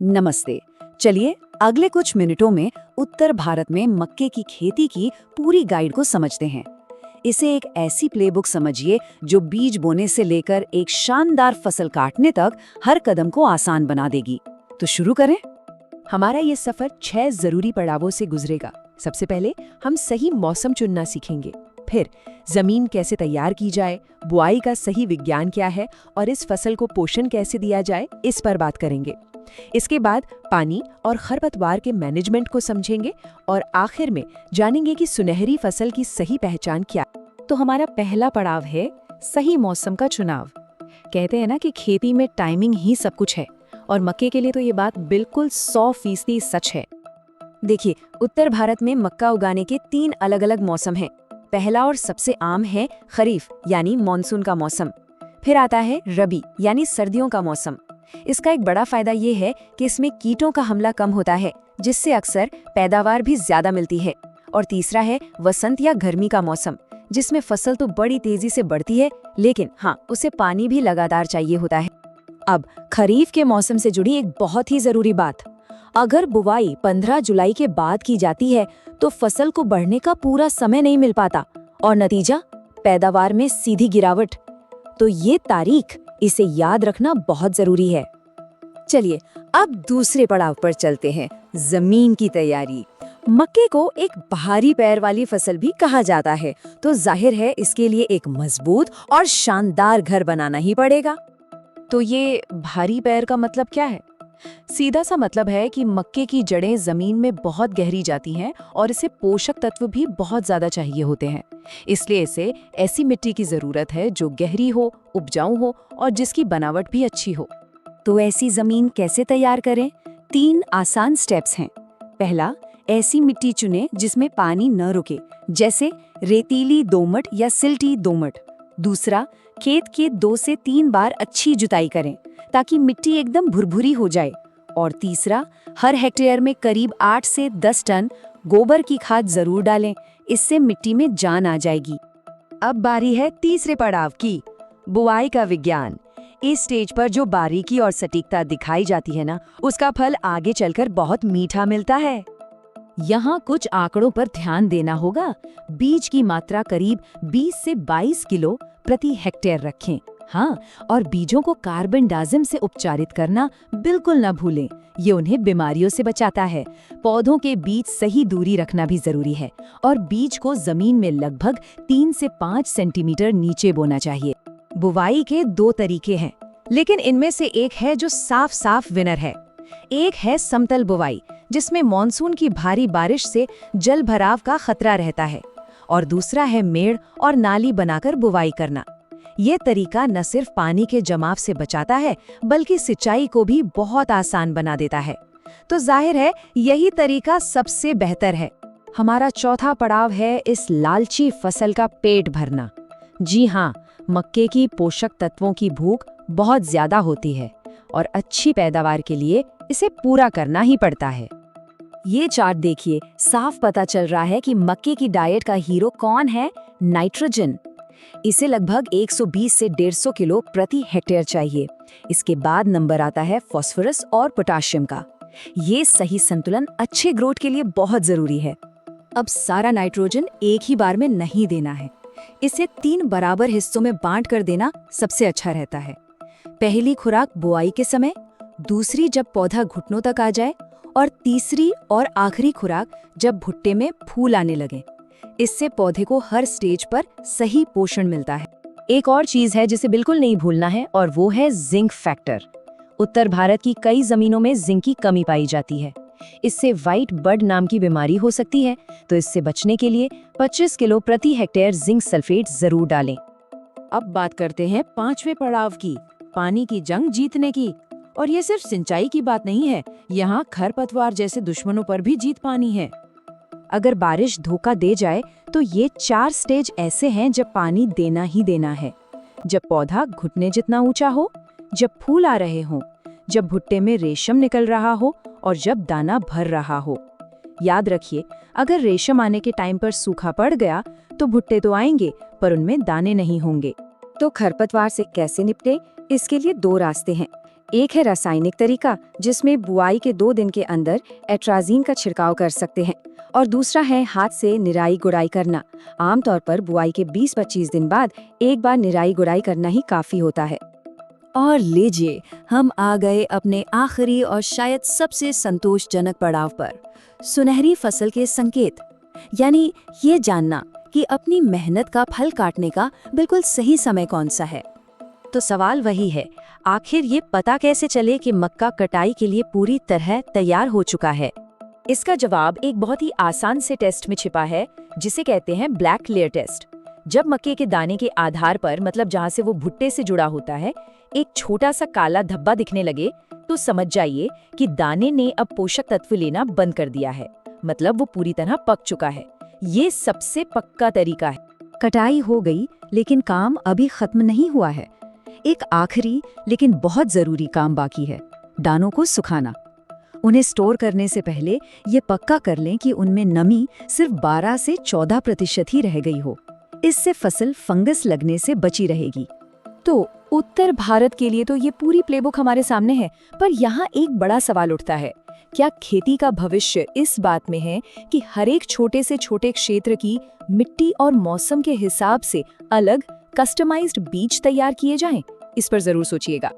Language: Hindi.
नमस्ते। चलिए अगले कुछ मिनटों में उत्तर भारत में मक्के की खेती की पूरी गाइड को समझते हैं। इसे एक ऐसी प्लेबुक समझिए जो बीज बोने से लेकर एक शानदार फसल काटने तक हर कदम को आसान बना देगी। तो शुरू करें। हमारा ये सफर 6 जरूरी पड़ावों से गुजरेगा। सबसे पहले हम सही मौसम चुनना सीखेंगे, फिर जमीन कैसे तैयार की जाए, बुआई का सही विज्ञान क्या है और इस फसल को पोषण कैसे दिया जाए, इस पर बात करेंगे। इसके बाद पानी और खरपतवार के मैनेजमेंट को समझेंगे और आखिर में जानेंगे कि सुनहरी फसल की सही पहचान क्या। तो हमारा पहला पड़ाव है सही मौसम का चुनाव। कहते हैं ना कि खेती में टाइमिंग ही सब कुछ है, और मक्के के लिए तो ये बात बिल्कुल 100% सच है। देखिए, उत्तर भारत में मक्का उगाने के 3 अलग अलग मौसम हैं। पहला और सबसे आम है खरीफ यानी मॉनसून का मौसम। फिर आता है रबी यानी सर्दियों का मौसम। इसका एक बड़ा फायदा ये है कि इसमें कीटों का हमला कम होता है, जिससे अक्सर पैदावार भी ज्यादा मिलती है। और तीसरा है वसंत या गर्मी का मौसम, जिसमें फसल तो बड़ी तेजी से बढ़ती है, लेकिन हाँ, उसे पानी भी लगातार चाहिए होता है। अब खरीफ के मौसम से जुड़ी एक बहुत ही जरूरी बात, अगर बुवाई 15 जुलाई के बाद की जाती है तो फसल को बढ़ने का पूरा समय नहीं मिल पाता और नतीजा पैदावार में सीधी गिरावट। तो ये तारीख, इसे याद रखना बहुत जरूरी है। चलिए अब दूसरे पड़ाव पर चलते हैं, जमीन की तैयारी। मक्के को एक भारी पैर वाली फसल भी कहा जाता है, तो जाहिर है इसके लिए एक मजबूत और शानदार घर बनाना ही पड़ेगा। तो ये भारी पैर का मतलब क्या है? सीधा सा मतलब है कि मक्के की जड़ें जमीन में बहुत गहरी जाती हैं और इसे पोषक तत्व भी बहुत ज्यादा चाहिए होते हैं। इसलिए इसे ऐसी मिट्टी की जरूरत है जो गहरी हो, उपजाऊ हो और जिसकी बनावट भी अच्छी हो। तो ऐसी जमीन कैसे तैयार करें? 3 आसान स्टेप्स हैं। पहला, ऐसी मिट्टी चुनें जिसमें पानी न रुके, जैसे रेतीली दोमट या सिल्टी दोमट। दूसरा, खेत के 2 से 3 बार अच्छी जुताई करें ताकि मिट्टी एकदम भुरभुरी हो जाए। और तीसरा, हर हेक्टेयर में करीब 8 से 10 टन गोबर की खाद जरूर डालें, इससे मिट्टी में जान आ जाएगी। अब बारी है तीसरे पड़ाव की, बुआई का विज्ञान। इस स्टेज पर जो बारीकी और सटीकता दिखाई जाती है ना, उसका फल आगे चलकर बहुत मीठा मिलता है। यहाँ कुछ आंकड़ों पर ध्यान देना होगा। बीज की मात्रा करीब 20 से 22 किलो प्रति हेक्टेयर रखें। हाँ, और बीजों को कार्बनडाजिम से उपचारित करना बिल्कुल न भूलें, ये उन्हें बीमारियों से बचाता है। पौधों के बीच सही दूरी रखना भी जरूरी है और बीज को जमीन में लगभग 3 से 5 सेंटीमीटर नीचे बोना चाहिए। बुवाई के 2 तरीके हैं, लेकिन इनमें से एक है जो साफ साफ विनर है। एक है समतल बुवाई, जिसमें मॉनसून की भारी बारिश से जल भराव का खतरा रहता है, और दूसरा है मेड़ और नाली बनाकर बुवाई करना। ये तरीका न सिर्फ पानी के जमाव से बचाता है, बल्कि सिंचाई को भी बहुत आसान बना देता है। तो जाहिर है यही तरीका सबसे बेहतर है। हमारा चौथा पड़ाव है इस लालची फसल का पेट भरना। जी हाँ, मक्के की पोषक तत्वों की भूख बहुत ज्यादा होती है और अच्छी पैदावार के लिए इसे पूरा करना ही पड़ता है। ये चार्ट देखिए, साफ पता चल रहा है कि मक्के की डाइट का हीरो कौन है? नाइट्रोजन। इसे लगभग 120 से 150 किलो प्रति हेक्टेयर चाहिए। इसके बाद नंबर आता है फास्फोरस और पोटाशियम का। ये सही संतुलन अच्छे ग्रोथ के लिए बहुत जरूरी है। अब सारा नाइट्रोजन एक ही बार में नहीं देना है, इसे 3 बराबर हिस्सों में बांट कर देना सबसे अच्छा रहता है। पहली खुराक बुआई के समय, दूसरी जब पौधा घुटनों तक आ जाए, और तीसरी और आखिरी खुराक जब भुट्टे में फूल आने लगे। इससे पौधे को हर स्टेज पर सही पोषण मिलता है। एक और चीज है जिसे बिल्कुल नहीं भूलना है, और वो है जिंक फैक्टर। उत्तर भारत की कई जमीनों में जिंक की कमी पाई जाती है। इससे व्हाइट बड नाम की बीमारी हो सकती है, तो इससे बचने के लिए 25 किलो प्रति हेक्टेयर जिंक सल्फेट जरूर डालें। अब बात करते हैं 5वें पड़ाव की, पानी की जंग जीतने की। और ये सिर्फ सिंचाई की बात नहीं है, यहाँ खरपतवार जैसे दुश्मनों पर भी जीत पानी है। अगर बारिश धोखा दे जाए तो ये 4 स्टेज ऐसे हैं जब पानी देना ही देना है। जब पौधा घुटने जितना ऊंचा हो, जब फूल आ रहे हों, जब भुट्टे में रेशम निकल रहा हो और जब दाना भर रहा हो। याद रखिए, अगर रेशम आने के टाइम पर सूखा पड़ गया तो भुट्टे तो आएंगे पर उनमें दाने नहीं होंगे। तो खरपतवार से कैसे निपटे? इसके लिए 2 रास्ते हैं। एक है रासायनिक तरीका, जिसमें बुआई के 2 दिन के अंदर एट्राजीन का छिड़काव कर सकते हैं, और दूसरा है हाथ से निराई गुड़ाई करना। आमतौर पर बुआई के 20-25 दिन बाद एक बार निराई गुड़ाई करना ही काफी होता है। और लीजिए, हम आ गए अपने आखिरी और शायद सबसे संतोषजनक पड़ाव पर, सुनहरी फसल के संकेत, यानी ये जानना कि अपनी मेहनत का फल काटने का बिल्कुल सही समय कौन सा है। तो सवाल वही है, आखिर ये पता कैसे चले कि मक्का कटाई के लिए पूरी तरह तैयार हो चुका है? इसका जवाब एक बहुत ही आसान से टेस्ट में छिपा है, जिसे कहते हैं ब्लैक लेयर टेस्ट। जब मक्के के दाने के आधार पर, मतलब जहाँ से वो भुट्टे से जुड़ा होता है, एक छोटा सा काला धब्बा दिखने लगे, तो समझ जाइए कि दाने ने अब पोषक तत्व लेना बंद कर दिया है, मतलब वो पूरी तरह पक चुका है। ये सबसे पक्का तरीका है। कटाई हो गई, लेकिन काम अभी खत्म नहीं हुआ है। एक आखिरी लेकिन बहुत जरूरी काम बाकी है, दानों को सुखाना। उन्हें स्टोर करने से पहले ये पक्का कर लें कि उनमें नमी सिर्फ 12 से 14% ही रह गई हो। इससे फसल फंगस लगने से बची रहेगी। तो उत्तर भारत के लिए तो ये पूरी प्लेबुक हमारे सामने है, पर यहाँ एक बड़ा सवाल उठता है, क्या खेती का भविष्य इस बात में है कि हर एक छोटे से छोटे क्षेत्र की मिट्टी और मौसम के हिसाब से अलग कस्टमाइज्ड बीज तैयार किए जाएं? इस पर जरूर सोचिएगा।